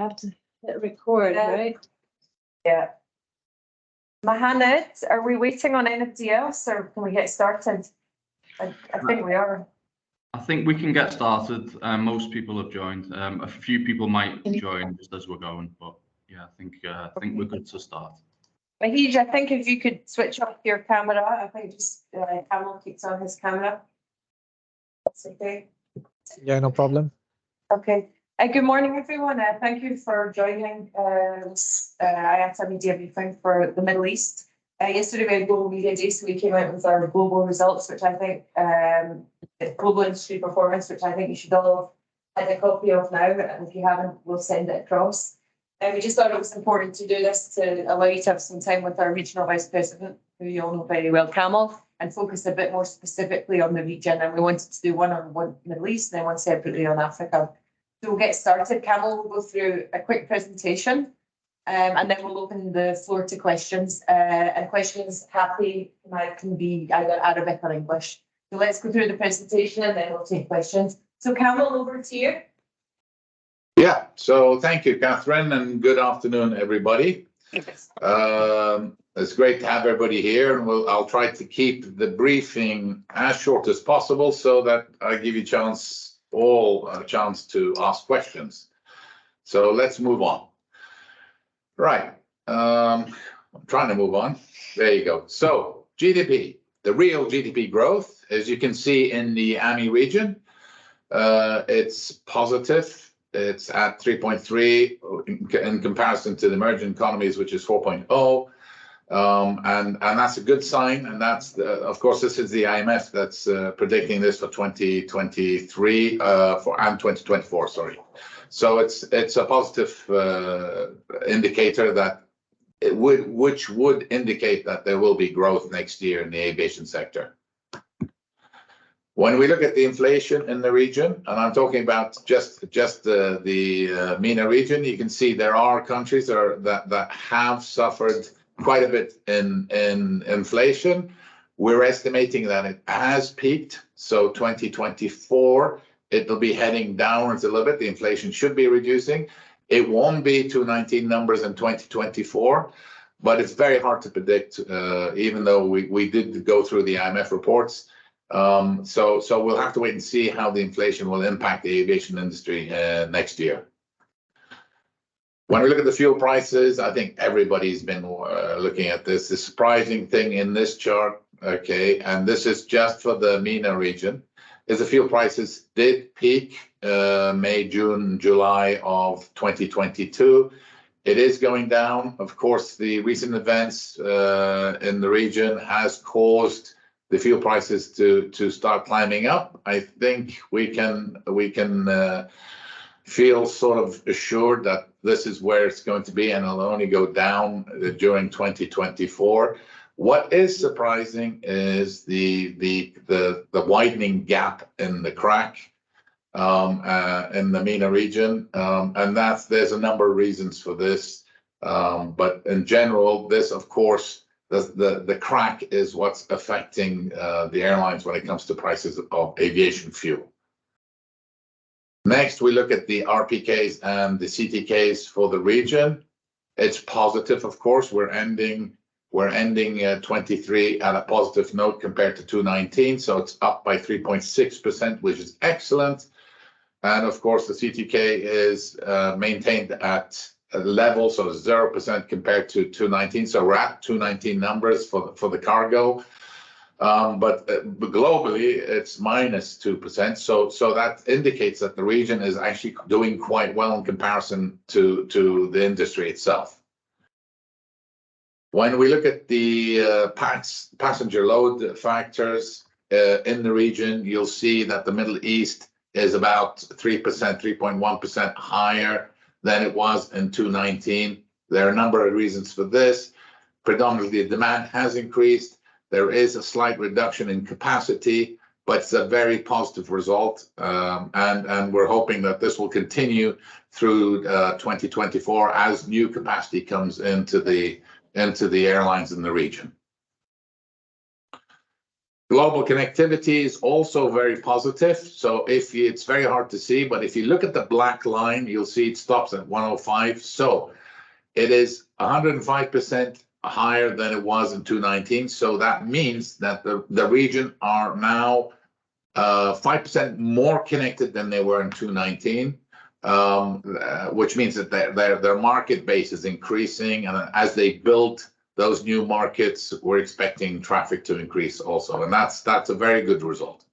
have to hit record, right? Yeah. Mohammed, are we waiting on anybody else or can we get started? I think we are. I think we can get started. Most people have joined. A few people might join just as we're going, but yeah, I think we're good to start. Mahij, I think if you could switch off your camera, I think just Camel keeps on his camera. That's okay. Yeah, no problem. Okay. Good morning, everyone. Thank you for joining this IATA media briefing for the Middle East. Yesterday we had Global Media Day, so we came out with our global results, which I think, global industry performance, which I think you should all have a copy of now, and if you haven't, we'll send it across. And we just thought it was important to do this to allow you to have some time with our regional vice president, who you all know very well, Camel, and focus a bit more specifically on the region. And we wanted to do one on one Middle East and then one separately on Africa. So we'll get started. Camel will go through a quick presentation, and then we'll open the floor to questions. And questions can be either Arabic or English. So let's go through the presentation and then we'll take questions. So Camel, over to you. Yeah, so thank you, Catherine, and good afternoon, everybody. It's great to have everybody here, and I'll try to keep the briefing as short as possible so that I give you all a chance to ask questions. So let's move on. Right, I'm trying to move on. There you go. So GDP, the real GDP growth, as you can see in the AMI region, it's positive. It's at 3.3 in comparison to the emerging economies, which is 4.0. And that's a good sign. And that's, of course, this is the IMF that's predicting this for 2023 and 2024, sorry. So it's a positive indicator that which would indicate that there will be growth next year in the aviation sector. When we look at the inflation in the region, and I'm talking about just the MENA region, you can see there are countries that have suffered quite a bit in inflation. We're estimating that it has peaked. So 2024, it'll be heading downwards a little bit. The inflation should be reducing. It won't be 2019 numbers in 2024, but it's very hard to predict, even though we did go through the IMF reports. So we'll have to wait and see how the inflation will impact the aviation industry next year. When we look at the fuel prices, I think everybody's been looking at this. The surprising thing in this chart, okay, and this is just for the MENA region, is the fuel prices did peak May, June, July of 2022. It is going down. Of course, the recent events in the region has caused the fuel prices to start climbing up. I think we can feel sort of assured that this is where it's going to be, and it'll only go down during 2024. What is surprising is the widening gap in the crack in the MENA region, and there's a number of reasons for this. But in general, this, of course, the crack is what's affecting the airlines when it comes to prices of aviation fuel. Next, we look at the RPKs and the CTKs for the region. It's positive, of course. We're ending 23 at a positive note compared to 2019, so it's up by 3.6%, which is excellent. And of course, the CTK is maintained at a level, so 0% compared to 2019. So we're at 2019 numbers for the cargo. But globally, it's minus 2%. So that indicates that the region is actually doing quite well in comparison to the industry itself. When we look at the passenger load factors in the region, you'll see that the Middle East is about 3%, 3.1% higher than it was in 2019. There are a number of reasons for this. Predominantly, demand has increased. There is a slight reduction in capacity, but it's a very positive result. And we're hoping that this will continue through 2024 as new capacity comes into the airlines in the region. Global connectivity is also very positive. So it's very hard to see, but if you look at the black line, you'll see it stops at 105. So it is 105% higher than it was in 2019. So that means that the region are now 5% more connected than they were in 2019, which means that their market base is increasing. And as they build those new markets, we're expecting traffic to increase also. And that's a very good result.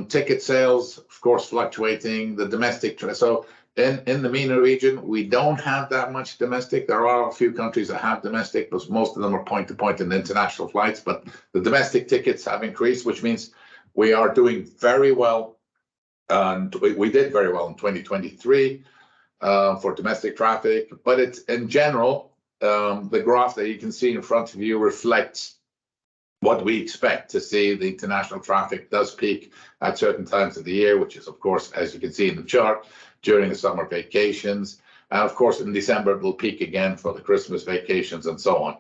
Ticket sales, of course, fluctuating. The domestic, so in the MENA region, we don't have that much domestic. There are a few countries that have domestic, but most of them are point-to-point in international flights. But the domestic tickets have increased, which means we are doing very well. And we did very well in 2023 for domestic traffic. But it's in general, the graph that you can see in front of you reflects what we expect to see. The international traffic does peak at certain times of the year, which is, of course, as you can see in the chart, during the summer vacations. And of course, in December, it will peak again for the Christmas vacations and so on.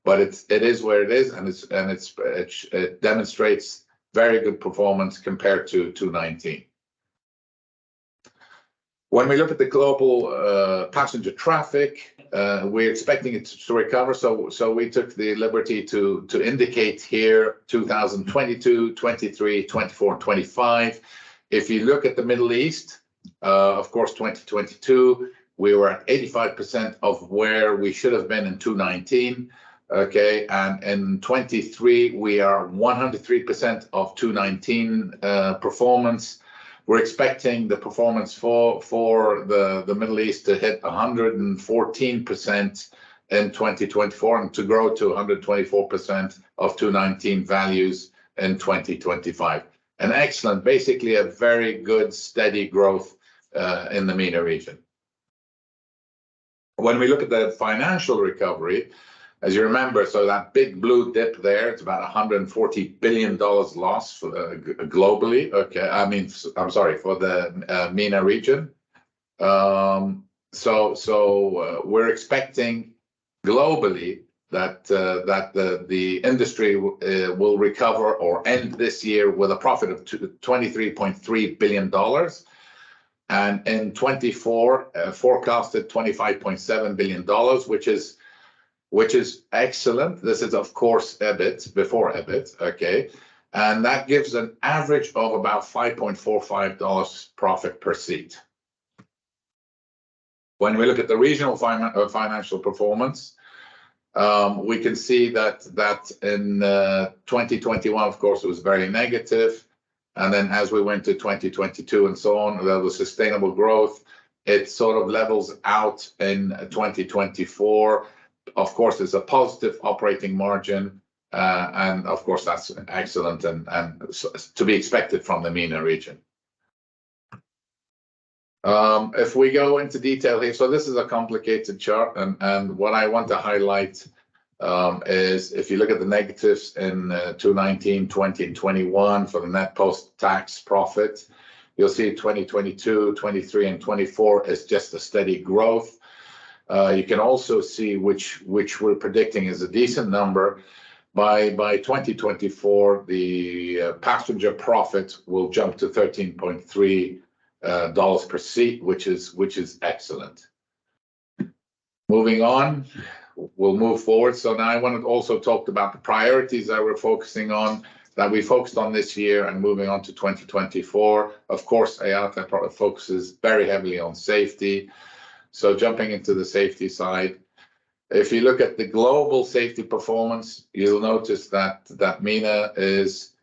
But it is where it is, and it demonstrates very good performance compared to 2019. When we look at the global passenger traffic, we're expecting it to recover. So we took the liberty to indicate here 2022, 23, 24, and 25. If you look at the Middle East, of course, 2022, we were at 85% of where we should have been in 2019. Okay, and in 23, we are 103% of 2019 performance. We're expecting the performance for the Middle East to hit 114% in 2024 and to grow to 124% of 2019 values in 2025. An excellent, basically a very good, steady growth in the MENA region. When we look at the financial recovery, as you remember, so that big blue dip there, it's about $140 billion loss for globally. Okay, I'm sorry, for the MENA region. So we're expecting globally that the industry will recover or end this year with a profit of $23.3 billion. And in 24, forecasted $25.7 billion, which is excellent. This is, of course, EBIT, before EBIT, okay? And that gives an average of about $5.45 profit per seat. When we look at the regional financial performance, we can see that in 2021, of course, it was very negative. And then as we went to 2022 and so on, there was sustainable growth. It sort of levels out in 2024. Of course, there's a positive operating margin, and of course, that's excellent and to be expected from the MENA region. If we go into detail here, so this is a complicated chart, and what I want to highlight is if you look at the negatives in 2019, 20, and 21 for the net post-tax profit, you'll see 2022, 23, and 24 is just a steady growth. You can also see which we're predicting is a decent number. By 2024, the passenger profit will jump to $13.3 per seat, which is excellent. Moving on, we'll move forward. So now I want to also talk about the priorities that we're focusing on, that we focused on this year and moving on to 2024. Of course, IATA focuses very heavily on safety. So jumping into the safety side, if you look at the global safety performance, you'll notice that MENA is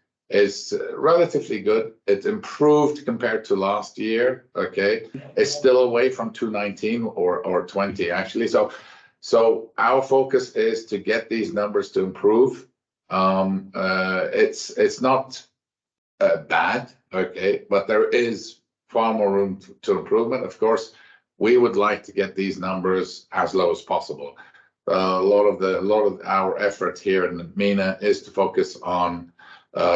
relatively good. It improved compared to last year. Okay, it's still away from 2019 or 20 actually. So our focus is to get these numbers to improve. It's not bad, okay, but there is far more room to improvement. Of course, we would like to get these numbers as low as possible. A lot of our effort here in MENA is to focus on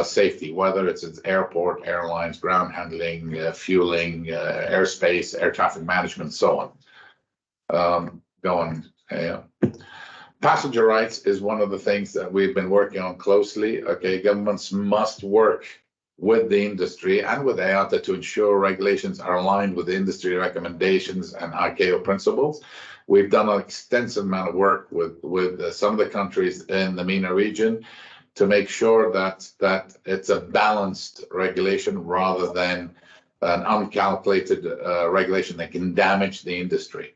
safety, whether it's airport, airlines, ground handling, fueling, airspace, air traffic management, so on. Go on. Yeah. Passenger rights is one of the things that we've been working on closely. Okay, governments must work with the industry and with IATA to ensure regulations are aligned with the industry recommendations and ICAO principles. We've done an extensive amount of work with some of the countries in the MENA region to make sure that it's a balanced regulation rather than an uncalculated regulation that can damage the industry.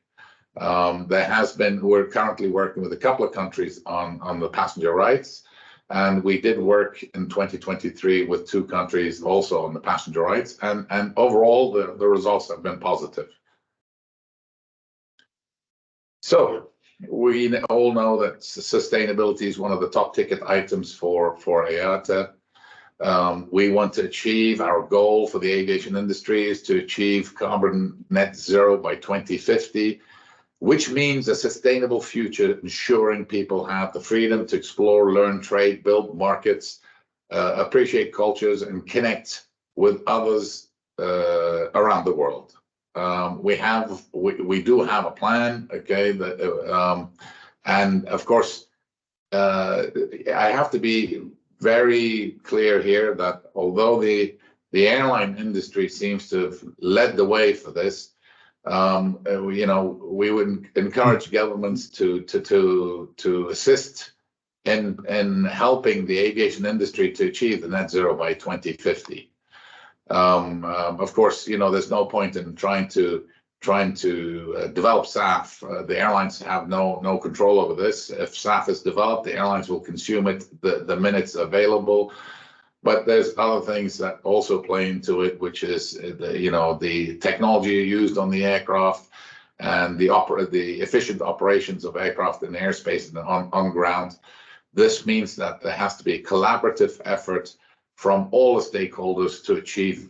We're currently working with a couple of countries on the passenger rights, and we did work in 2023 with 2 countries also on the passenger rights, and overall the results have been positive. So we all know that sustainability is one of the top ticket items for IATA. We want to achieve our goal for the aviation industry is to achieve carbon net zero by 2050, which means a sustainable future, ensuring people have the freedom to explore, learn, trade, build markets, appreciate cultures, and connect with others around the world. We do have a plan, okay, and of course, I have to be very clear here that although the airline industry seems to have led the way for this, we would encourage governments to assist in helping the aviation industry to achieve the net zero by 2050. Of course, there's no point in trying to develop SAF. The airlines have no control over this. If SAF is developed, the airlines will consume it the minute it's available. But there's other things that also play into it, which is the technology used on the aircraft and the efficient operations of aircraft in airspace and on ground. This means that there has to be a collaborative effort from all the stakeholders to achieve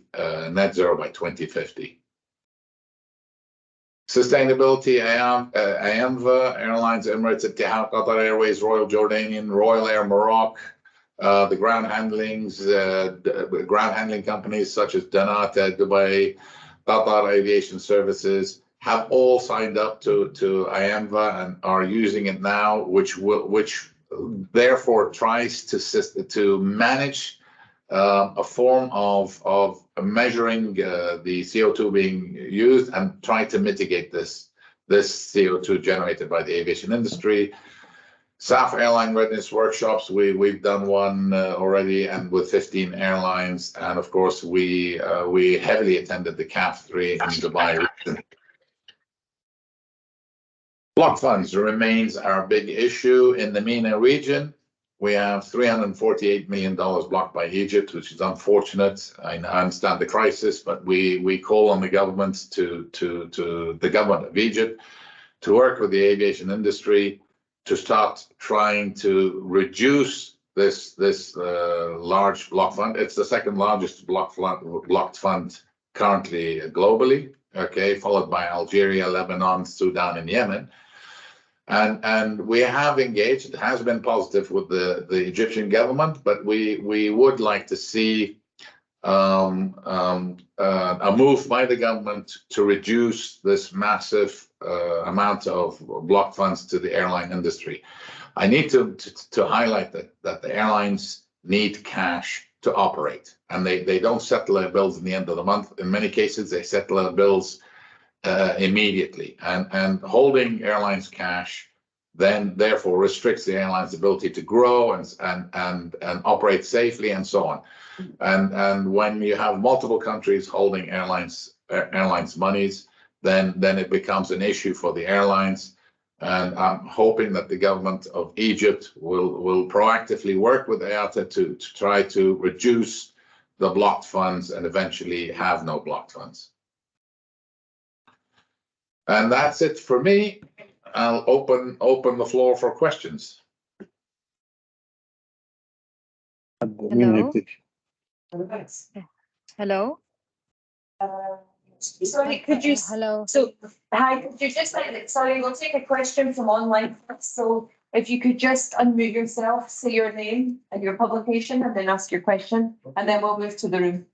net zero by 2050. Sustainability, AMVA, Airlines, Emirates, Etihad, Qatar Airways, Royal Jordanian, Royal Air Morocco, the ground handling companies such as Danata, Dubai, Qatar Aviation Services have all signed up to IAMVA and are using it now, which therefore tries to manage a form of measuring the CO2 being used and try to mitigate this CO2 generated by the aviation industry. SAF airline readiness workshops, we've done one already, and with 15 airlines, and of course we heavily attended the CAF 3 in Dubai region. Block funds remains our big issue in the MENA region. We have $348 million blocked by Egypt, which is unfortunate. I understand the crisis, but we call on the government the government of Egypt to work with the aviation industry to start trying to reduce this large block fund. It's the second largest blocked fund currently globally, okay, followed by Algeria, Lebanon, Sudan, and Yemen. And we have engaged, it has been positive with the Egyptian government, but we would like to see a move by the government to reduce this massive amount of block funds to the airline industry. I need to highlight that the airlines need cash to operate, and they don't settle their bills in the end of the month. In many cases, they settle their bills immediately, and holding airlines cash then therefore restricts the airline's ability to grow and operate safely and so on. And when you have multiple countries holding airlines monies, then it becomes an issue for the airlines. And I'm hoping that the government of Egypt will proactively work with IATA to try to reduce the blocked funds and eventually have no blocked funds. And that's it for me. I'll open the floor for questions. Hello? Hello? Sorry, could you? Hello? So, hi, could you just, sorry, we'll take a question from online. So if you could just unmute yourself, say your name and your publication, and then ask your question, and then we'll move to the room.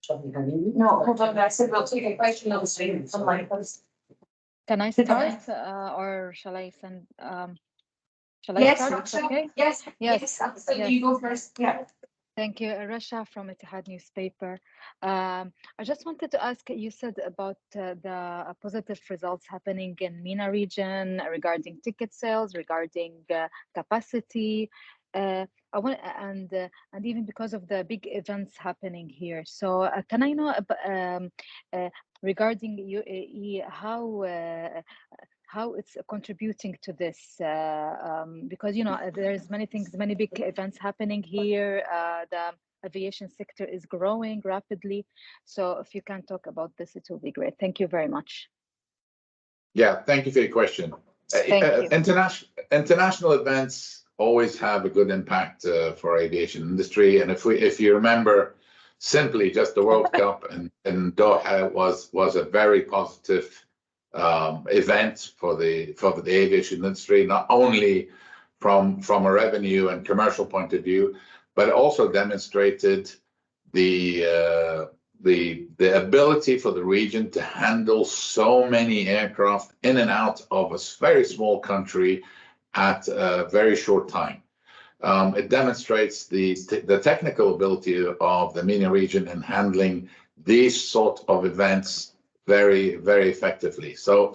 No, hold on, I said we'll take a question on the screen online first. Can I start or shall I send? Shall I Yes, start? It's okay. yes, Yes, absolutely. yes. You go first. Yeah. Thank you, Rasha from Ittihad newspaper. I just wanted to ask, you said about the positive results happening in MENA region regarding ticket sales, regarding capacity. I want and even because of the big events happening here. So can I know regarding UAE how it's contributing to this because there's many things, many big events happening here. The aviation sector is growing rapidly, so if you can talk about this, it will be great. Thank you very much. Yeah, thank you for your question. Thank you. International events always have a good impact for aviation industry, and if you remember, simply just the World Cup in Doha was a very positive event for the aviation industry, not only from a revenue and commercial point of view, but it also demonstrated the ability for the region to handle so many aircraft in and out of a very small country at a very short time. It demonstrates the technical ability of the MENA region in handling these sort of events very, very effectively. So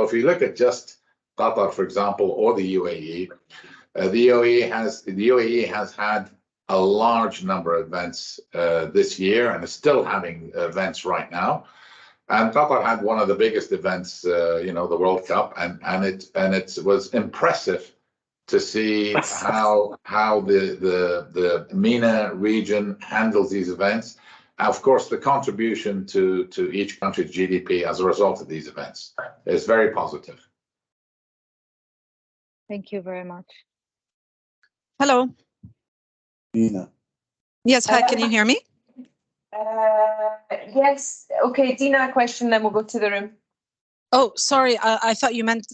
if you look at just Qatar, for example, or the UAE, the UAE has had a large number of events this year and is still having events right now. And Qatar had one of the biggest events, the World Cup, and it was impressive to see how the MENA region handles these events. Of course, the contribution to each country's GDP as a result of these events is very positive. Thank you very much. Hello. Dina. Yes, hi, can you hear me? Yes. Okay, Dina, a question, then we'll go to the room. Oh, sorry, I thought you meant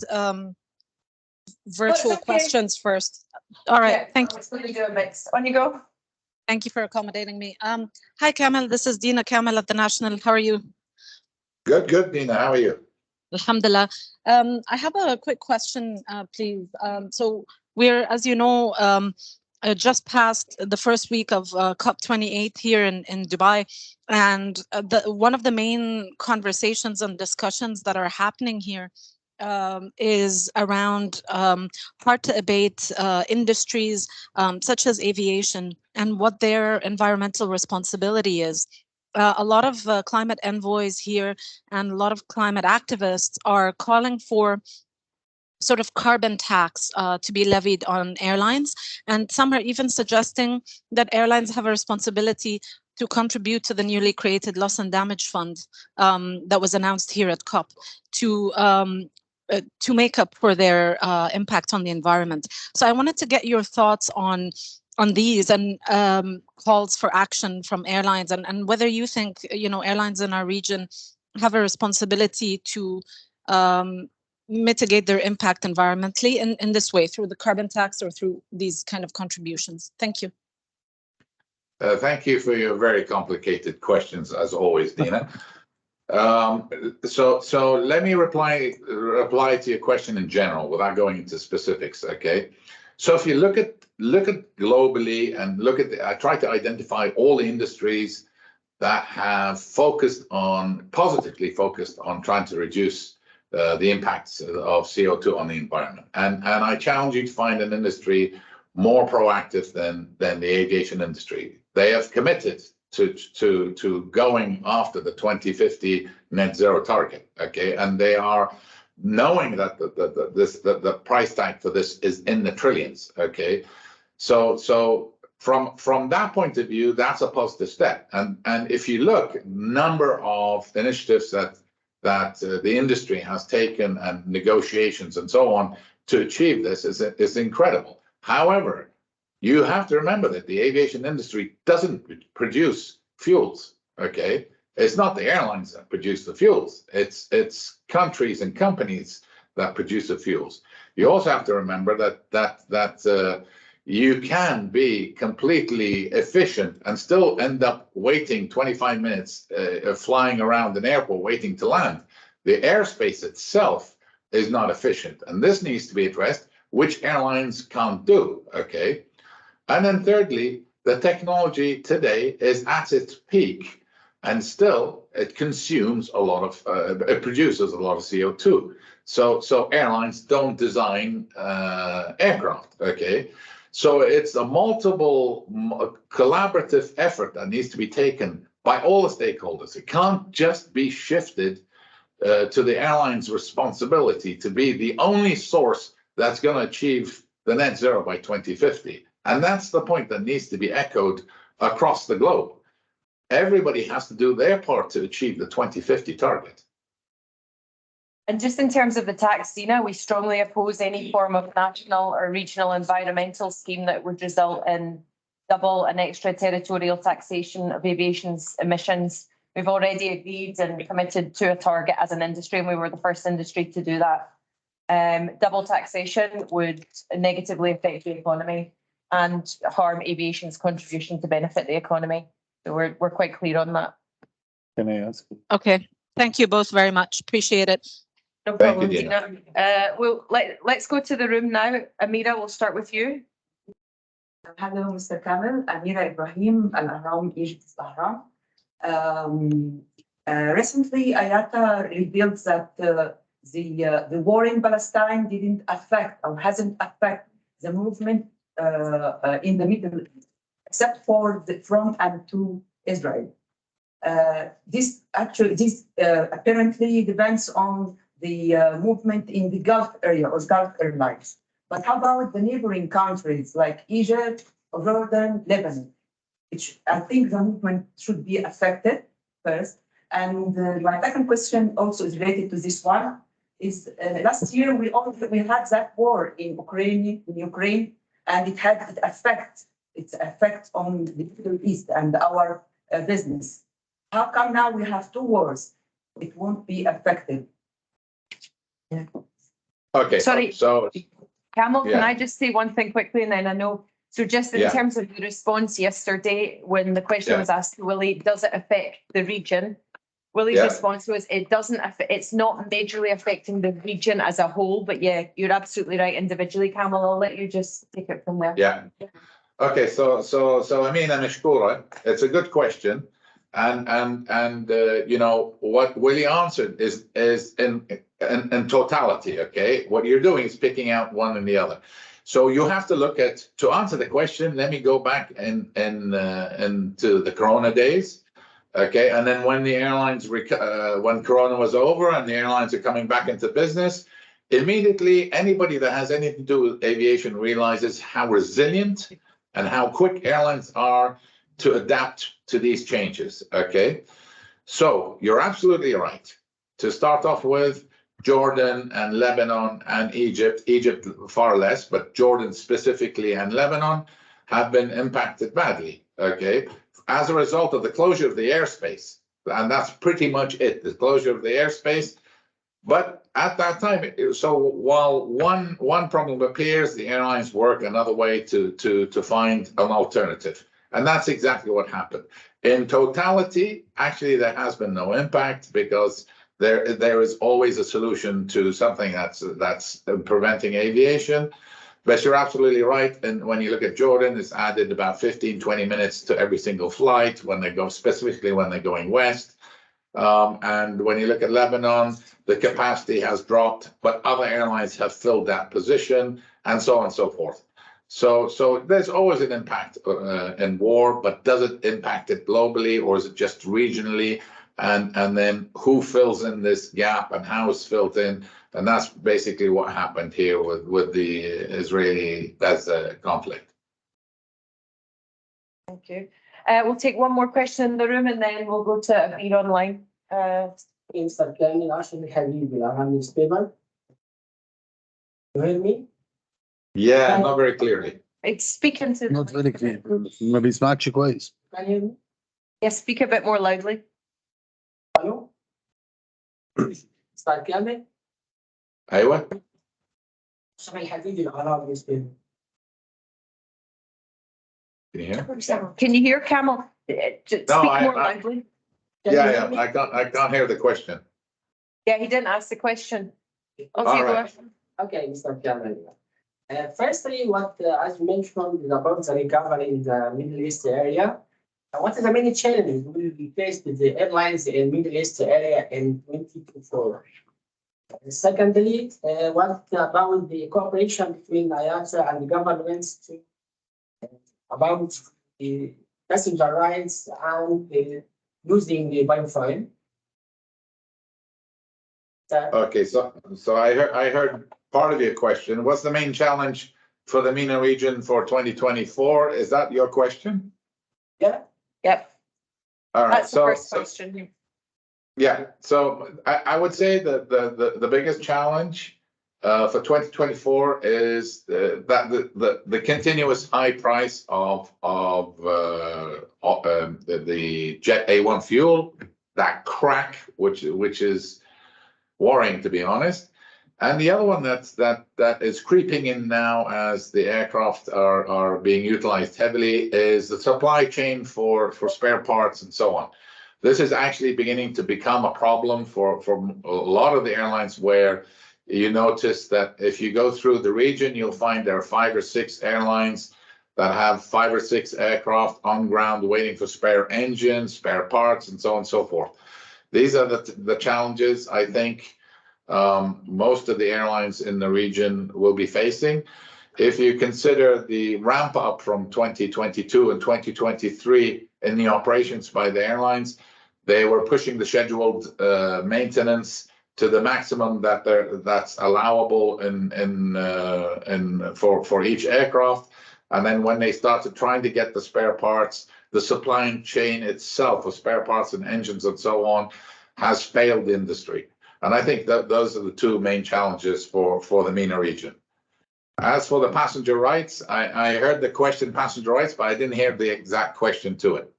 virtual questions first. All right, thank you. Let me do a mix. On you go. Thank you for accommodating me. Hi, Kamel, this is Dina Kamel at the National. How are you? Good, Dina, how are you? Alhamdulillah. I have a quick question, please. So we're, as you know, just past the first week of COP28 here in Dubai, and one of the main conversations and discussions that are happening here is around hard to abate industries such as aviation and what their environmental responsibility is. A lot of climate envoys here and a lot of climate activists are calling for sort of carbon tax to be levied on airlines. And some are even suggesting that airlines have a responsibility to contribute to the newly created loss and damage fund that was announced here at COP to make up for their impact on the environment. So I wanted to get your thoughts on these and calls for action from airlines, and whether you think airlines in our region have a responsibility to mitigate their impact environmentally in this way, through the carbon tax or through these kind of contributions. Thank you. Thank you for your very complicated questions, as always, Dina. So let me reply to your question in general without going into specifics. Okay. So if you look at globally and I try to identify all the industries that have positively focused on trying to reduce the impacts of CO2 on the environment. And I challenge you to find an industry more proactive than the aviation industry. They have committed to going after the 2050 net zero target. Okay, and they are knowing that the price tag for this is in the trillions. Okay, so from that point of view, that's a positive step. And if you look, number of initiatives that the industry has taken and negotiations and so on to achieve this is incredible. However, you have to remember that the aviation industry doesn't produce fuels. Okay, it's not the airlines that produce the fuels. It's countries and companies that produce the fuels. You also have to remember that you can be completely efficient and still end up waiting 25 minutes flying around an airport waiting to land. The airspace itself is not efficient, and this needs to be addressed, which airlines can't do, okay? And then thirdly, the technology today is at its peak, and still it consumes a lot of, it produces a lot of CO2. So airlines don't design aircraft, okay? So it's a multiple collaborative effort that needs to be taken by all the stakeholders. It can't just be shifted to the airline's responsibility to be the only source that's going to achieve the net zero by 2050. And that's the point that needs to be echoed across the globe. Everybody has to do their part to achieve the 2050 target. And just in terms of the tax, Dina, we strongly oppose any form of national or regional environmental scheme that would result in double and extraterritorial taxation of aviation's emissions. We've already agreed and committed to a target as an industry, and we were the first industry to do that. Double taxation would negatively affect the economy and harm aviation's contribution to benefit the economy. So we're quite clear on that. Can I ask? Okay, thank you both very much. Appreciate it. No Thank problem, you, Dina. Let's go to the room now. Amira, we'll start with you. Hello, Mr. Kamel. Amira Ibrahim, Al Ahram, Egypt, Bahrain. Recently, IATA revealed that the war in Palestine didn't affect or hasn't affected the movement in the Middle East, except for from and to Israel. This apparently depends on the movement in the Gulf area or Gulf airlines. But how about the neighboring countries like Egypt, Jordan, Lebanon, which I think the movement should be affected first. And my second question also is related to this one. Is last year we had that war in Ukraine, and it had its effect on the Middle East and our business. How come now we have two wars? It won't be affected. Yeah. Okay. Sorry. So Kamel, can Yeah. I just say one thing quickly, and then I know. So just in Yeah. terms of the response yesterday, when the question Yeah. was asked to Willie, does it affect the region? Willie's Yeah. response was, it doesn't, it's not majorly affecting the region as a whole, but yeah, you're absolutely right individually, Kamel. I'll let you just take it from there. Yeah. Okay. So Amina Mashkoura, it's a good question. And you know, what Willie answered is in totality, okay? What you're doing is picking out one and the other. So you have to look at, to answer the question, let me go back into the Corona days, okay? And then when the airlines, when Corona was over and the airlines are coming back into business, immediately anybody that has anything to do with aviation realizes how resilient and how quick airlines are to adapt to these changes, okay? So you're absolutely right. To start off with, Jordan and Lebanon and Egypt far less, but Jordan specifically and Lebanon have been impacted badly, okay? As a result of the closure of the airspace, and that's pretty much it, the closure of the airspace. But at that time, so while one problem appears, the airlines work another way to find an alternative. And that's exactly what happened. In totality, actually, there has been no impact because there is always a solution to something that's preventing aviation. But you're absolutely right. And when you look at Jordan, it's added about 15, 20 minutes to every single flight when they go, specifically when they're going west. And when you look at Lebanon, the capacity has dropped, but other airlines have filled that position, and so on and so forth. So there's always an impact in war, but does it impact it globally, or is it just regionally? And then who fills in this gap and how it's filled in? And that's basically what happened here with the Israeli-Gaza conflict. Thank you. We'll take one more question in the room and then we'll go to Amir online. Mr. Kamel, Ashley Habibi, Al newspaper. You hear me? Yeah, not very clearly. Speak into Not very clear. ما بيسمعكش كويس. Can you hear me? Yes, speak a bit more loudly. Hello? Mr. Kamel, أيوة. Ashley Habibi, Al newspaper. Can you hear? Can you hear Kamel? Speak No, more loudly. Can you hear Yeah, me? I can't hear the question. Yeah, he didn't ask the question. Off All you go. right. Okay, Mr. Cameron. Firstly, what as you mentioned is about the recovery in the Middle East area. What are the many challenges will be faced with the airlines in Middle East area in 2024? Secondly, what about the cooperation between IATA and the governments to, about the passenger rights and using the biofuel? Okay, so I heard part of your question. What's the main challenge for the MENA region for 2024? Is that your question? Yeah. Yep, All right, that's the first question. yeah, so I would say that the biggest challenge for 2024 is that the continuous high price of the Jet A1 fuel, that crack, which is worrying, to be honest. And the other one that is creeping in now as the aircraft are being utilized heavily is the supply chain for spare parts and so on. This is actually beginning to become a problem for a lot of the airlines, where you notice that if you go through the region, you'll find there are 5 or 6 airlines that have 5 or 6 aircraft on ground waiting for spare engines, spare parts, and so on and so forth. These are the challenges I think most of the airlines in the region will be facing. If you consider the ramp up from 2022 and 2023 in the operations by the airlines, they were pushing the scheduled maintenance to the maximum that's allowable for each aircraft. And then when they started trying to get the spare parts, the supply chain itself of spare parts and engines and so on has failed the industry. And I think that those are the 2 main challenges for the MENA region. As for the passenger rights, I heard the question passenger rights, but I didn't hear the exact question to it.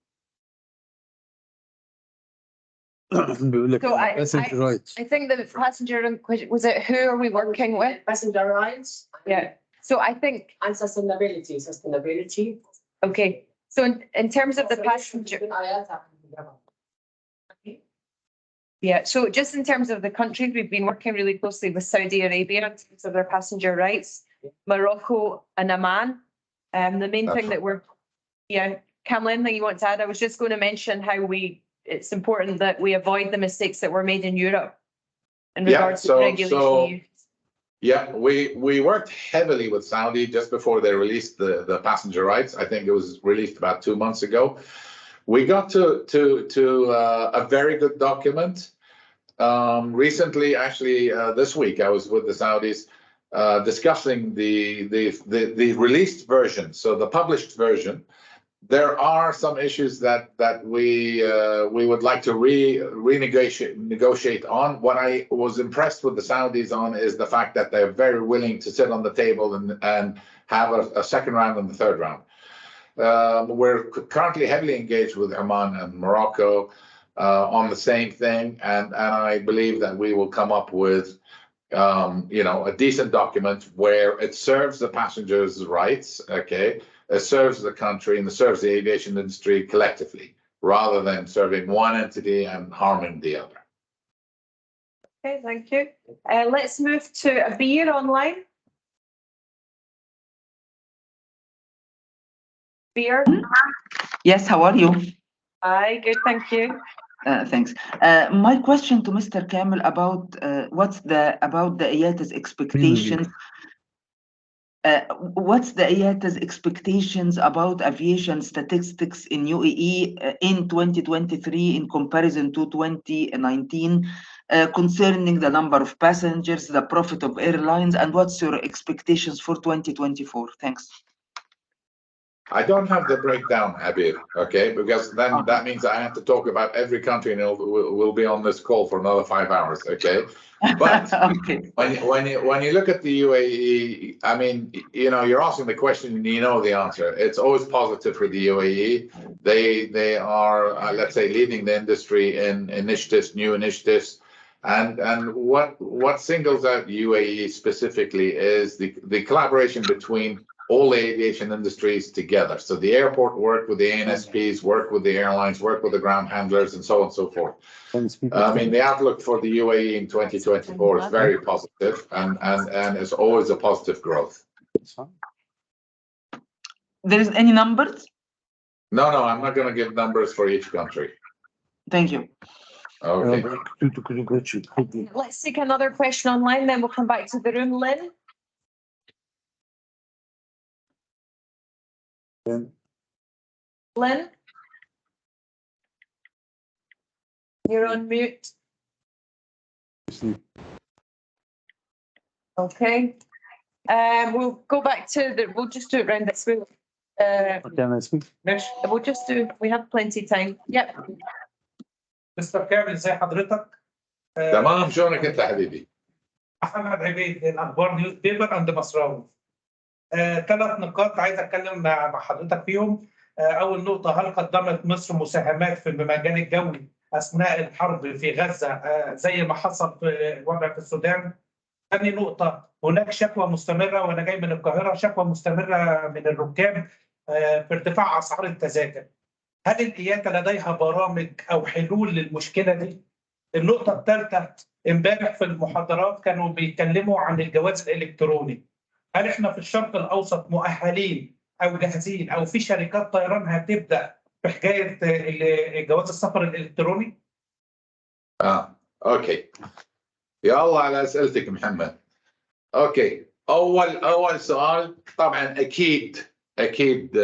So Passenger rights. I think the passenger question was it, who are we working with? Passenger rights. Yeah. So I think, And sustainability. okay, so in terms of the passenger, Between IATA and the government. yeah, so just in terms of the countries, we've been working really closely with Saudi Arabia in terms of their passenger rights, Morocco and Oman. The main thing that we're, yeah, Kamala, anything you want to add? I was just going to mention how it's important that we avoid the mistakes that were made in Europe in regards to regulation. Yeah, we worked heavily with Saudi just before they released the passenger rights. I think it was released about 2 months ago. We got to a very good document. Recently, actually, this week, I was with the Saudis discussing the released version, so the published version. There are some issues that we would like to negotiate on. What I was impressed with the Saudis on is the fact that they're very willing to sit on the table and have a second round and the third round. We're currently heavily engaged with Oman and Morocco on the same thing, and I believe that we will come up with a decent document where it serves the passengers' rights, okay, it serves the country and it serves the aviation industry collectively, rather than serving one entity and harming the other. Okay, thank you. Let's move to Abir online. Abir? Yes, how are you? Hi, good, thank you. Thanks. My question to Mr. Kamel about about the IATA's expectations. What's the IATA's expectations about aviation statistics in UAE in 2023 in comparison to 2019, concerning the number of passengers, the profit of airlines, and what's your expectations for 2024? Thanks. I don't have the breakdown, Abir, okay, because then that means I have to talk about every country, and we'll be on this call for another 5 hours, okay? But okay. when you look at the UAE, I mean, you're asking the question and you know the answer. It's always positive for the UAE. They are, let's say, leading the industry in initiatives, new initiatives. And what singles out UAE specifically is the collaboration between all the aviation industries together. So the airport work with the ANSPs, work with the airlines, work with the ground handlers, and so on and so forth. I mean, the outlook for the UAE in 2024 is very positive, and it's always a positive growth. There is any numbers? No, I'm not going to give numbers for each country. Thank you. Okay. Let's take another question online, then we'll come back to the room. Lynn? Lynn? You're on mute. Okay. We'll go back to we'll just do it round this way. Can I speak? We'll just do, we have plenty of time. Yep. مستر كامل ازي حضرتك؟ تمام، شلونك انت حبيبي؟ محمد عبيد، الاخبار نيوز بيبر عند مصراوي. 3 نقاط عايز اتكلم مع حضرتك فيهم. اول نقطه، هل قدمت مصر مساهمات في المجال الجوي اثناء الحرب في غزه زي ما حصل في الوضع في السودان؟ ثاني نقطه، هناك شكوى مستمره وانا جاي من القاهره، شكوى مستمره من الركاب في ارتفاع اسعار التذاكر. هل الإياتا لديها برامج أو حلول للمشكلة دي؟ النقطة الثالثة، امبارح في المحاضرات كانوا بيتكلموا عن الجواز الإلكتروني. هل إحنا في الشرق الأوسط مؤهلين أو جاهزين أو في شركات طيران هتبدأ في حكاية جواز السفر الإلكتروني؟ أوكي. يا الله على أسئلتك محمد. أوكي. أول سؤال، طبعا أكيد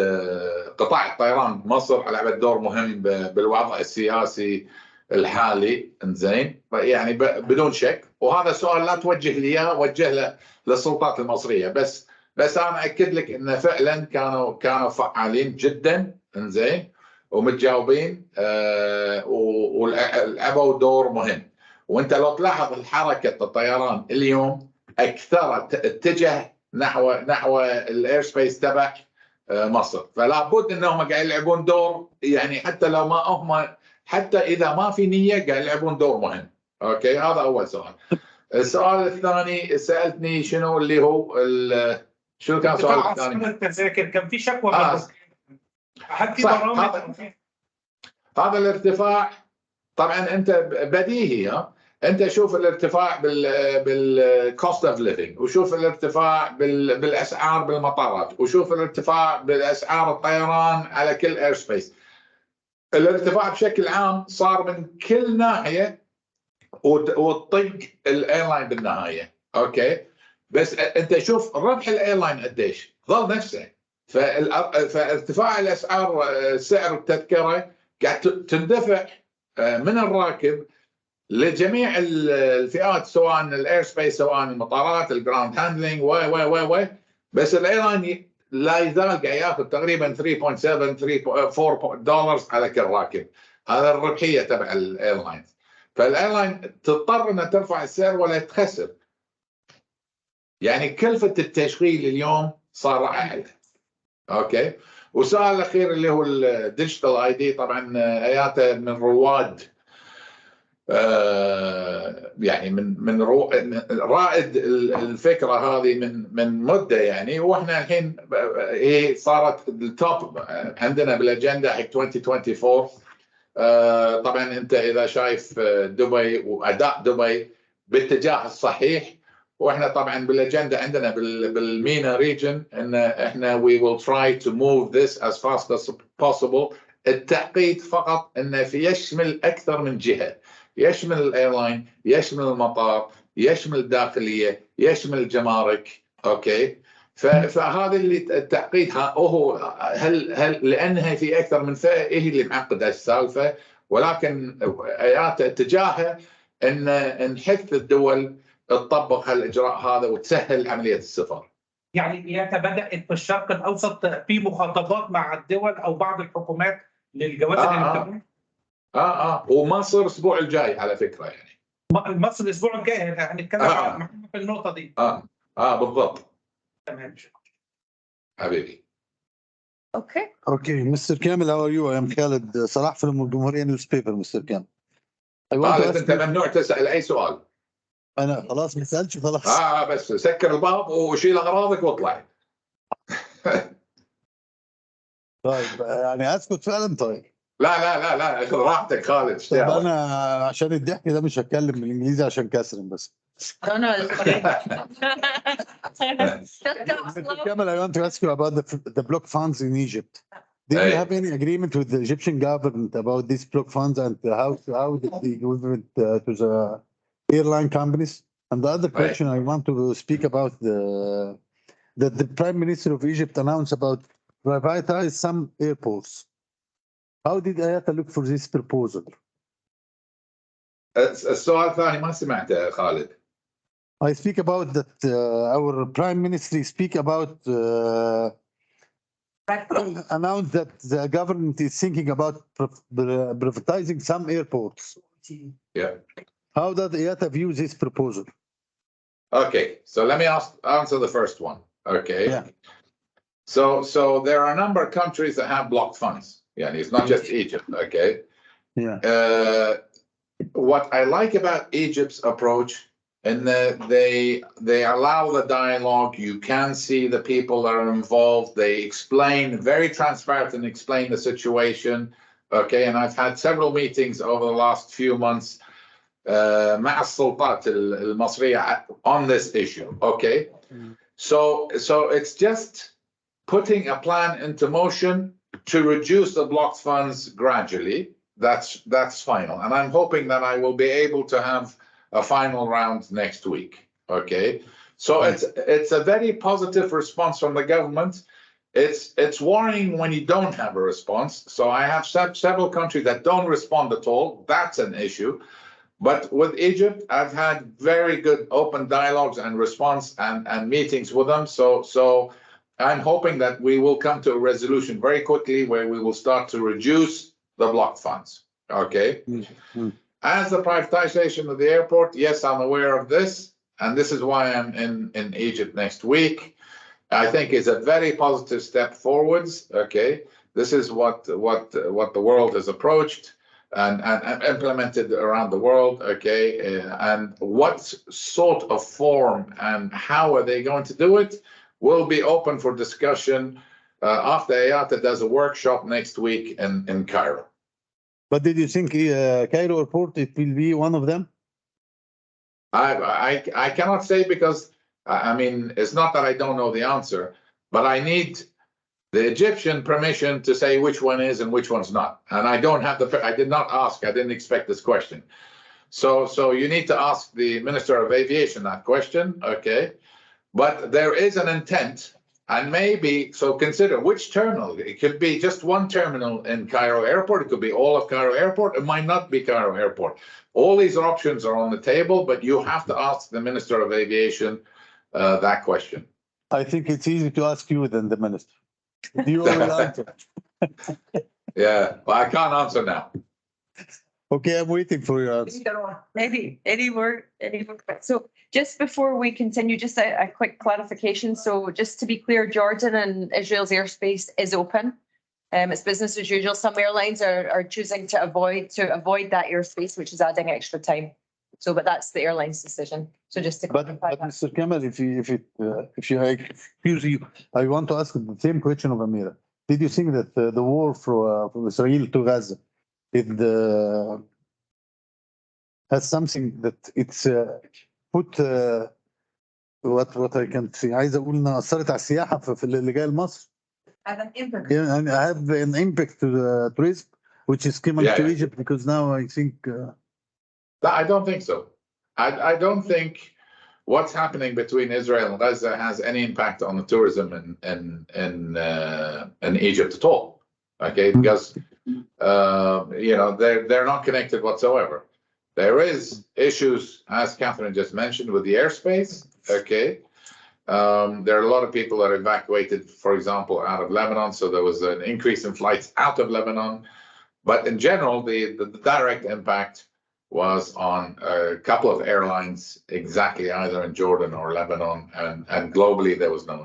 قطاع الطيران بمصر لعب دور مهم بالوضع السياسي الحالي، انزين، يعني بدون شك، وهذا سؤال لا توجه لي اياه، وجه للسلطات المصريه، بس انا اكد لك انه فعلا كانوا فعالين جدا، انزين، ومتجاوبين، ولعبوا دور مهم. وانت لو تلاحظ الحركه الطيران اليوم اكثر اتجه نحو الاير سبيس تبع مصر، فلا بد انهم قاعد يلعبون دور، يعني حتى لو ما هم، حتى اذا ما في نيه قاعد يلعبون دور مهم. اوكي، هذا اول سؤال. السؤال الثاني سالتني شنو اللي هو شنو كان السؤال الثاني؟ التذاكر كان في شكوى هل في برامج؟ هذا الارتفاع طبعا انت بديهي، انت شوف الارتفاع بالكوست اوف ليفنج، وشوف الارتفاع بالاسعار بالمطارات، وشوف الارتفاع بالاسعار الطيران على كل اير سبيس. الارتفاع بشكل عام صار من كل ناحيه وتطق الايرلاين بالنهايه. اوكي، بس انت شوف ربح الايرلاين قديش ظل نفسه، فارتفاع الاسعار، سعر التذكره قاعد تندفع من الراكب لجميع الفئات، سواء الاير سبيس، سواء المطارات، الجراوند هاندلنج، و بس الايرلاين لا يزال قاعد ياخذ تقريبا 3.4 دولار على كل راكب. هذا الربحيه تبع الايرلاين، فالايرلاين تضطر انها ترفع السعر ولا تخسر. يعني كلفه التشغيل اليوم صار اعلى. اوكي، والسؤال الاخير اللي هو الديجيتال اي دي، طبعا اياتا من رواد، يعني من رائد الفكره هذه من مده يعني، واحنا الحين هي صارت التوب عندنا بالاجنده حق 2024. طبعا انت اذا شايف دبي واداء دبي باتجاه الصحيح، واحنا طبعا بالاجنده عندنا بالمينا ريجن ان احنا we will try to move this as fast as possible. التعقيد فقط انه يشمل اكثر من جهه، يشمل الايرلاين، يشمل المطار، يشمل الداخليه، يشمل الجمارك. اوكي، فهذا اللي التعقيد هو هل لانها في اكثر من فئه هي اللي معقده السالفه، ولكن اياتا اتجاهها ان نحث الدول تطبق هالاجراء هذا وتسهل عمليه السفر. يعني اياتا بدات في الشرق الاوسط في مخاطبات مع الدول او بعض الحكومات للجواز الالكتروني؟ ومصر الاسبوع الجاي على فكره، يعني مصر الاسبوع الجاي هنتكلم في النقطه دي. بالضبط. تمام حبيبي. اوكي مستر كامل، how are you? I am Khaled صلاح from الجمهورية نيوز بيبر. مستر كامل، انت ممنوع تسال اي سؤال. انا خلاص ما سالتش خلاص. بس سكر الباب وشيل اغراضك واطلع. طيب يعني اسكت فعلا. طيب لا لا لا لا راحتك خالد. طب انا عشان الضحك ده مش هتكلم بالانجليزي عشان كسرن بس. No, no, it's okay. Mr. Kamal, I want to ask you about the block funds in Egypt. Did you have any agreement with the Egyptian government about these block funds and how did they give it to the airline companies? And the other question I want to speak about the Prime Minister of Egypt announced about privatize some airports. How did IATA look for this proposal? السؤال الثاني ما سمعته خالد. I speak about that our Prime Minister speak about announced that the government is thinking about privatizing some airports. Yeah. How does IATA view this proposal? Okay, so let me answer the first one. Okay. Yeah. So there are a number of countries that have blocked funds. Yeah, it's not just Egypt. Okay. Yeah. What I like about Egypt's approach, and they allow the dialogue. You can see the people that are involved. They explain very transparent and explain the situation. Okay, and I've had several meetings over the last few months مع السلطات المصرية on this issue. Okay, so it's just putting a plan into motion to reduce the blocked funds gradually. That's final, and I'm hoping that I will be able to have a final round next week. Okay, so it's a very positive response from the government. It's worrying when you don't have a response. So I have several countries that don't respond at all. That's an issue. But with Egypt, I've had very good open dialogues and response and meetings with them. So I'm hoping that we will come to a resolution very quickly where we will start to reduce the blocked funds. Okay. As the privatization of the airport, yes, I'm aware of this, and this is why I'm in Egypt next week. I think it's a very positive step forwards. Okay, this is what the world has approached and implemented around the world. Okay, and what sort of form and how are they going to do it will be open for discussion after IATA does a workshop next week in Cairo. But did you think Cairo airport it will be one of them? I cannot say because I mean it's not that I don't know the answer, but I need the Egyptian permission to say which one is and which one's not. And I don't have I did not ask, I didn't expect this question. So you need to ask the Minister of Aviation that question, okay? But there is an intent, and maybe, so consider which terminal. It could be just one terminal in Cairo Airport, it could be all of Cairo Airport, it might not be Cairo Airport. All these options are on the table, but you have to ask the Minister of Aviation that question. I think it's easy to ask you than the Minister. You will answer. Yeah, well, I can't answer now. Okay, I'm waiting for your answer. Any more? So just before we continue, just a quick clarification. So just to be clear, Jordan and Israel's airspace is open. It's business as usual. Some airlines are choosing to avoid that airspace, which is adding extra time. So, but that's the airline's decision. So just to clarify But Mr. Kamal, if you excuse you, I want to ask the same question of Amira. Did you think that the war from Israel to Gaza has something that it's put what I can see عايز اقول انها اثرت على السياحه في اللي جاي لمصر؟ Have an impact. And I have an impact to the tourism, which is coming to Egypt because now I think. I don't think so. I don't think what's happening between Israel and Gaza has any impact on the tourism in Egypt at all. Okay, because you know they're not connected whatsoever. There is issues, as Catherine just mentioned, with the airspace. Okay, there are a lot of people that are evacuated, for example, out of Lebanon. So there was an increase in flights out of Lebanon. But in general, the direct impact was on a couple of airlines, exactly either in Jordan or Lebanon, and globally there was no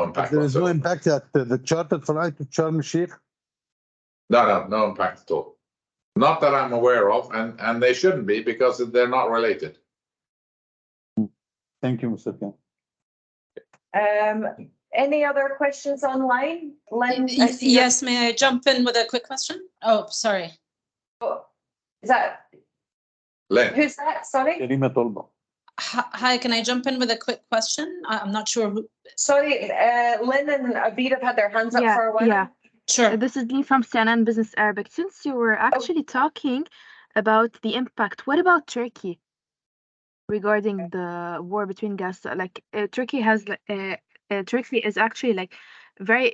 impact. There is no impact at the chartered flight to Sharm el-Sheikh? No impact at all. Not that I'm aware of, and they shouldn't be because they're not related. Thank you, Mr. Khan. any other questions online? Lynn, I see Yes, may I jump in with a quick question? Oh, sorry. Is that, Lynn. who's that? Sorry? كريمة طلبة. Hi, can I jump in with a quick question? I'm not sure who. Sorry, Lynn and Abir have had their hands up for a while. Yeah. Sure. This is Lee from CNN Business Arabic. Since you were actually talking about the impact, what about Turkey regarding the war between Gaza? Like Turkey has, Turkey is actually like very,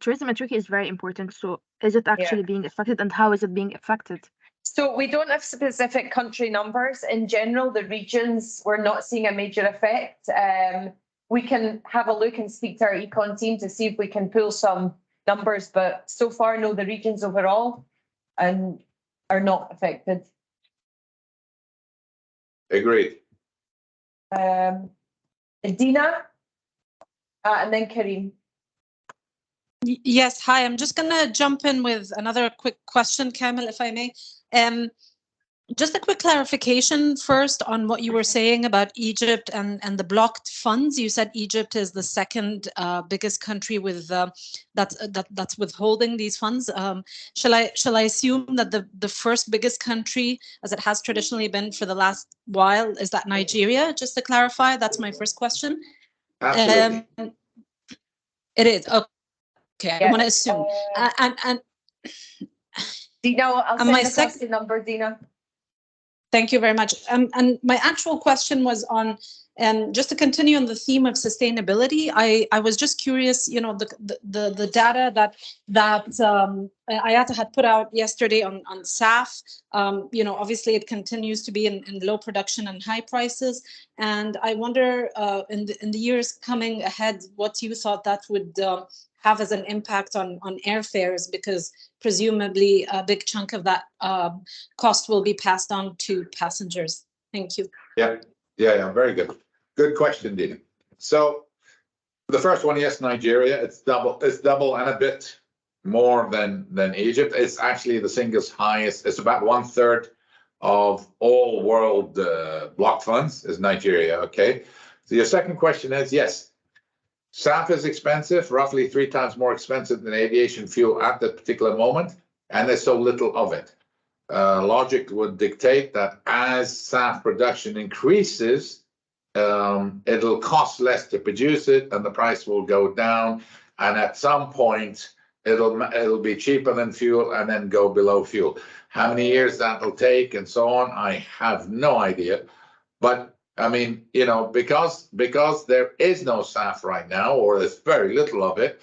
tourism in Turkey is very important. So is it actually being affected, and how is it being affected? So we don't have specific country numbers. In general, the regions, we're not seeing a major effect. We can have a look and speak to our econ team to see if we can pull some numbers, but so far, no, the regions overall and are not affected. Agreed. Dina, and then Karim. Yes, hi. I'm just going to jump in with another quick question, Kamil, if I may. Just a quick clarification first on what you were saying about Egypt and the blocked funds. You said Egypt is the second biggest country with that's withholding these funds. Shall I assume that the first biggest country, as it has traditionally been for the last while, is that Nigeria? Just to clarify, that's my first question. Absolutely. It is. Okay, I want to assume. And Dina, I'll send across the number, Dina. Thank you very much. And my actual question was on, just to continue on the theme of sustainability, I was just curious, you know, the data that IATA had put out yesterday on SAF, you know, obviously it continues to be in low production and high prices. And I wonder in the years coming ahead, what you thought that would have as an impact on airfares, because presumably a big chunk of that cost will be passed on to passengers. Thank you. Yeah, very good. Good question, Dina. So the first one, yes, Nigeria, it's double and a bit more than Egypt. It's actually the single highest. It's about 1/3 of all world blocked funds is Nigeria, okay? So your second question is, yes, SAF is expensive, roughly 3 times more expensive than aviation fuel at that particular moment, and there's so little of it. Logic would dictate that as SAF production increases, it'll cost less to produce it, and the price will go down. And at some point, it'll be cheaper than fuel, and then go below fuel. How many years that'll take, and so on, I have no idea. But I mean, you know, because there is no SAF right now, or there's very little of it,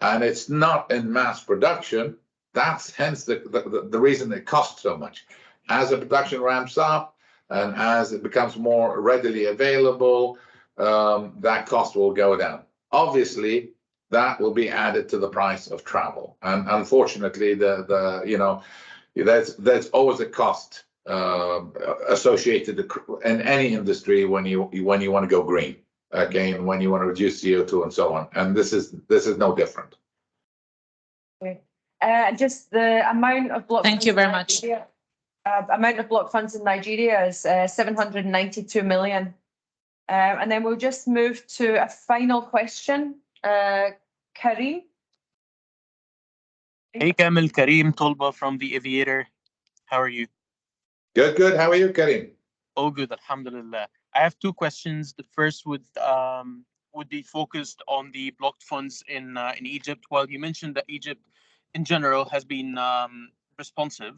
and it's not in mass production, that's hence the reason it costs so much. As the production ramps up and as it becomes more readily available, that cost will go down. Obviously, that will be added to the price of travel, and unfortunately, you know, there's always a cost associated in any industry when you want to go green, again, when you want to reduce CO2 and so on, and this is no different. Okay. Just the amount of block. Thank you very much. Amount of block funds in Nigeria is 792 million. And then we'll just move to a final question. Karim. Hey, Kamil, Karim Tolba from the Aviator. How are you? Good. How are you, Karim? Oh, good, alhamdulillah. I have 2 questions. The first would be focused on the blocked funds in Egypt. Well, you mentioned that Egypt, in general, has been responsive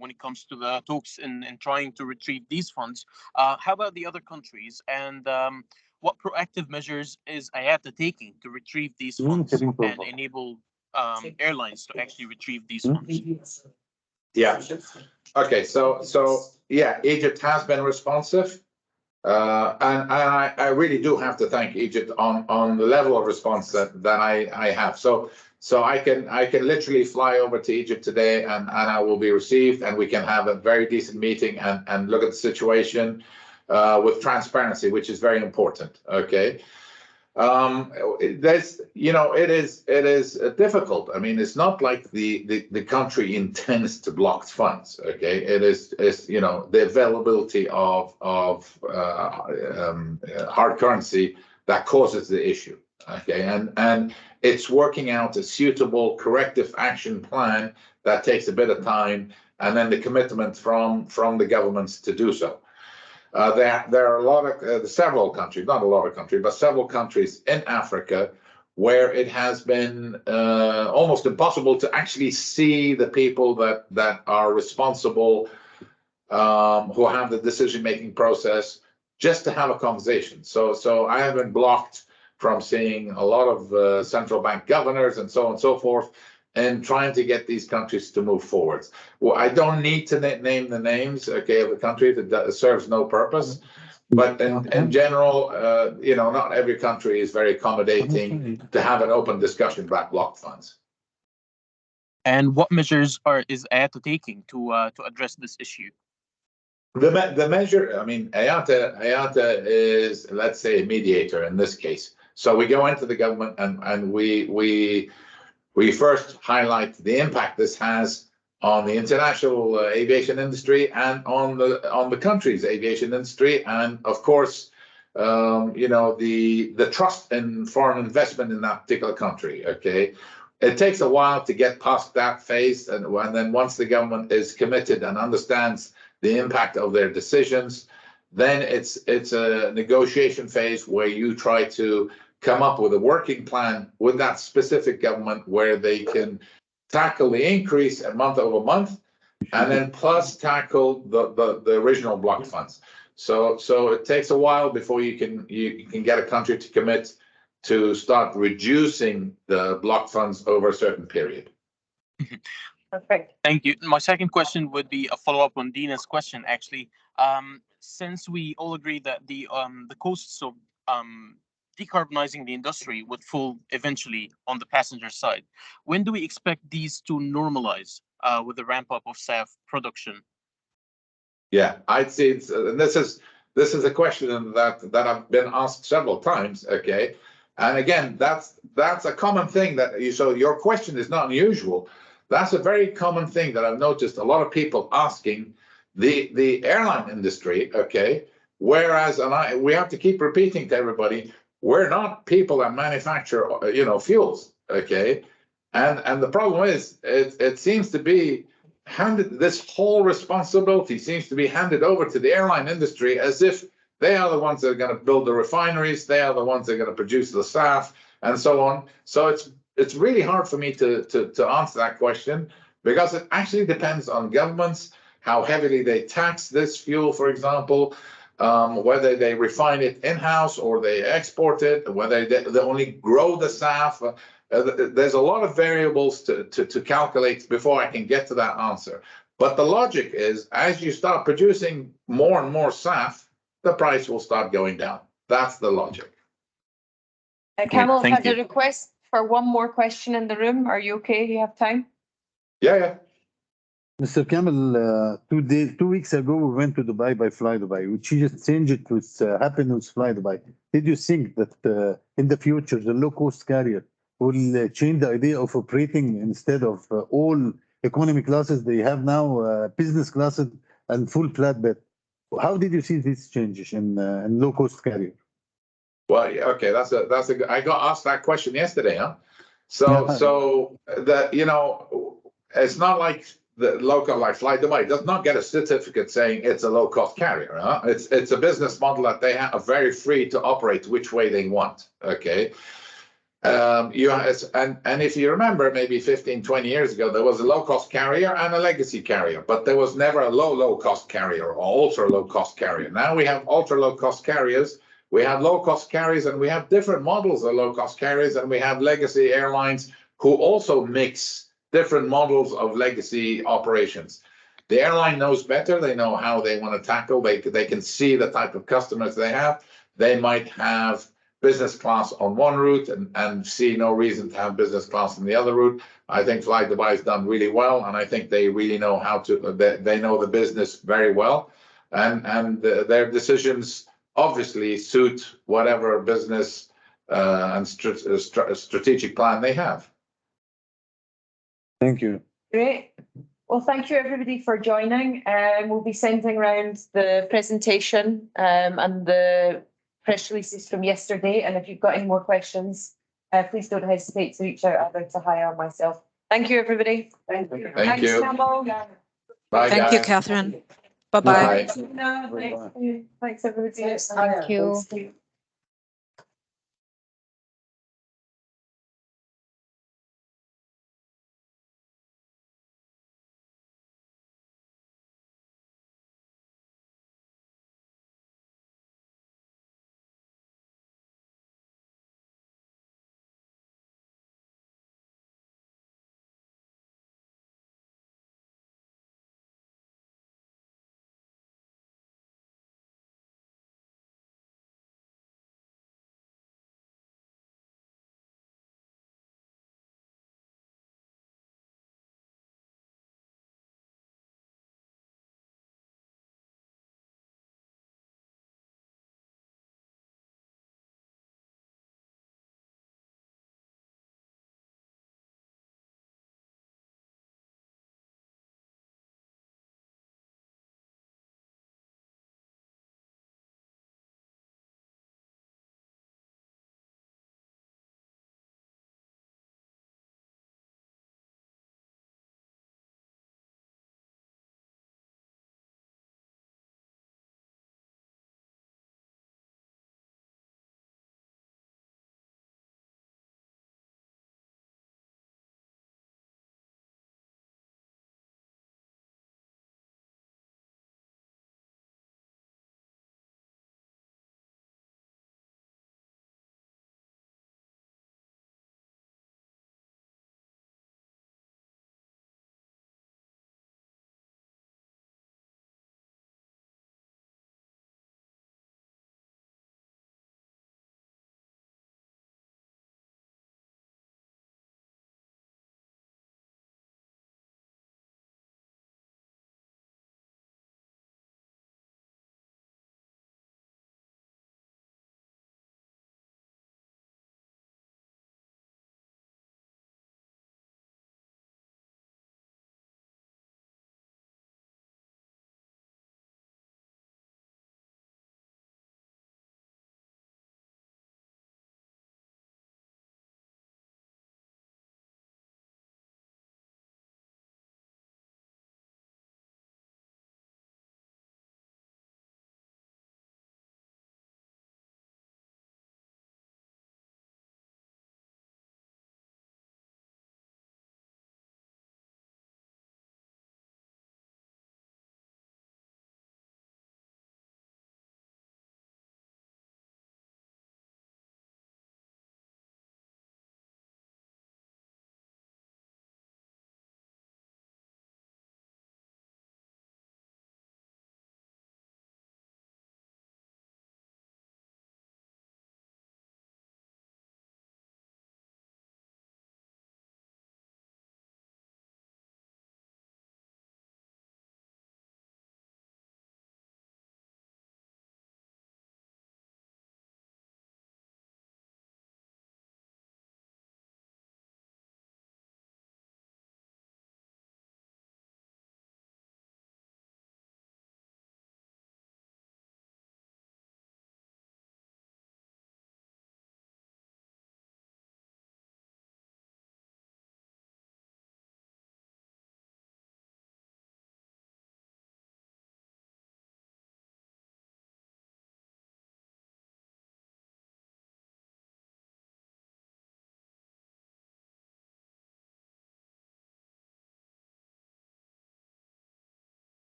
when it comes to the talks in trying to retrieve these funds. How about the other countries? And what proactive measures is IATA taking to retrieve these funds and enable airlines to actually retrieve these funds? Yeah. Okay. So yeah, Egypt has been responsive, and I really do have to thank Egypt on the level of response that I have. So I can literally fly over to Egypt today, and I will be received, and we can have a very decent meeting and look at the situation with transparency, which is very important. Okay. There's, you know, it is difficult. I mean, it's not like the country intends to block funds. Okay, it's you know, the availability of hard currency that causes the issue. Okay, and it's working out a suitable corrective action plan that takes a bit of time, and then the commitment from the governments to do so. There are a lot of several countries, not a lot of countries, but several countries in Africa where it has been almost impossible to actually see the people that are responsible, who have the decision-making process, just to have a conversation. So I have been blocked from seeing a lot of central bank governors and so on and so forth, and trying to get these countries to move forward. Well, I don't need to name the names, okay, of the country that serves no purpose. But in general, not every country is very accommodating to have an open discussion about blocked funds. And what measures is IATA taking to address this issue? The measure, I mean, IATA is, let's say, a mediator in this case. So we go into the government and we first highlight the impact this has on the international aviation industry and on the country's aviation industry, and of course, the trust in foreign investment in that particular country. Okay, it takes a while to get past that phase, and then once the government is committed and understands the impact of their decisions, then it's a negotiation phase where you try to come up with a working plan with that specific government where they can tackle the increase month over month, and then plus tackle the original blocked funds. So it takes a while before you can get a country to commit to start reducing the blocked funds over a certain period. Perfect. Thank you. My second question would be a follow-up on Dina's question, actually. Since we all agree that the costs of decarbonizing the industry would fall eventually on the passenger side, when do we expect these to normalize with the ramp up of SAF production? Yeah, I'd say it's, and this is a question that I've been asked several times. Okay, and again, that's a common thing so your question is not unusual. That's a very common thing that I've noticed a lot of people asking the airline industry. Okay, whereas we have to keep repeating to everybody, we're not people that manufacture fuels. Okay, and the problem is it seems to be this whole responsibility seems to be handed over to the airline industry as if they are the ones that are going to build the refineries, they are the ones that are going to produce the SAF and so on. So it's really hard for me to answer that question, because it actually depends on governments, how heavily they tax this fuel, for example, whether they refine it in-house or they export it, whether they only grow the SAF. There's a lot of variables to calculate before I can get to that answer. But the logic is, as you start producing more and more SAF, the price will start going down. That's the logic. Kamal has a request for one more question in the room. Are you okay? Do you have time? Yeah. Mr. Kamal, 2 weeks ago, we went to Dubai by Fly Dubai, which just changed it to happen with Fly Dubai. Did you think that in the future, the low-cost carrier will change the idea of operating instead of all economy classes they have now, business classes and full flatbed? How did you see these changes in low-cost carrier? Well, okay, I got asked that question yesterday, huh? So it's not like the local, like Fly Dubai does not get a certificate saying it's a low-cost carrier. Huh? It's a business model that they are very free to operate which way they want. Okay. And if you remember, maybe 15, 20 years ago, there was a low-cost carrier and a legacy carrier, but there was never a low-cost carrier or ultra-low-cost carrier. Now we have ultra-low-cost carriers, we have low-cost carriers, and we have different models of low-cost carriers, and we have legacy airlines who also mix different models of legacy operations. The airline knows better. They know how they want to tackle. They can see the type of customers they have. They might have business class on one route and see no reason to have business class on the other route. I think Fly Dubai has done really well, and I think they really know how to, they know the business very well, and their decisions obviously suit whatever business and strategic plan they have. Thank you. Great. Well, thank you everybody for joining. We'll be sending around the presentation and the press releases from yesterday. And if you've got any more questions, please don't hesitate to reach out either to Haya or myself. Thank you, everybody. Thank Thanks, you. Campbell. Bye, Thank you, guys. Catherine. Bye-bye. Bye. Thanks, everybody. Thank you.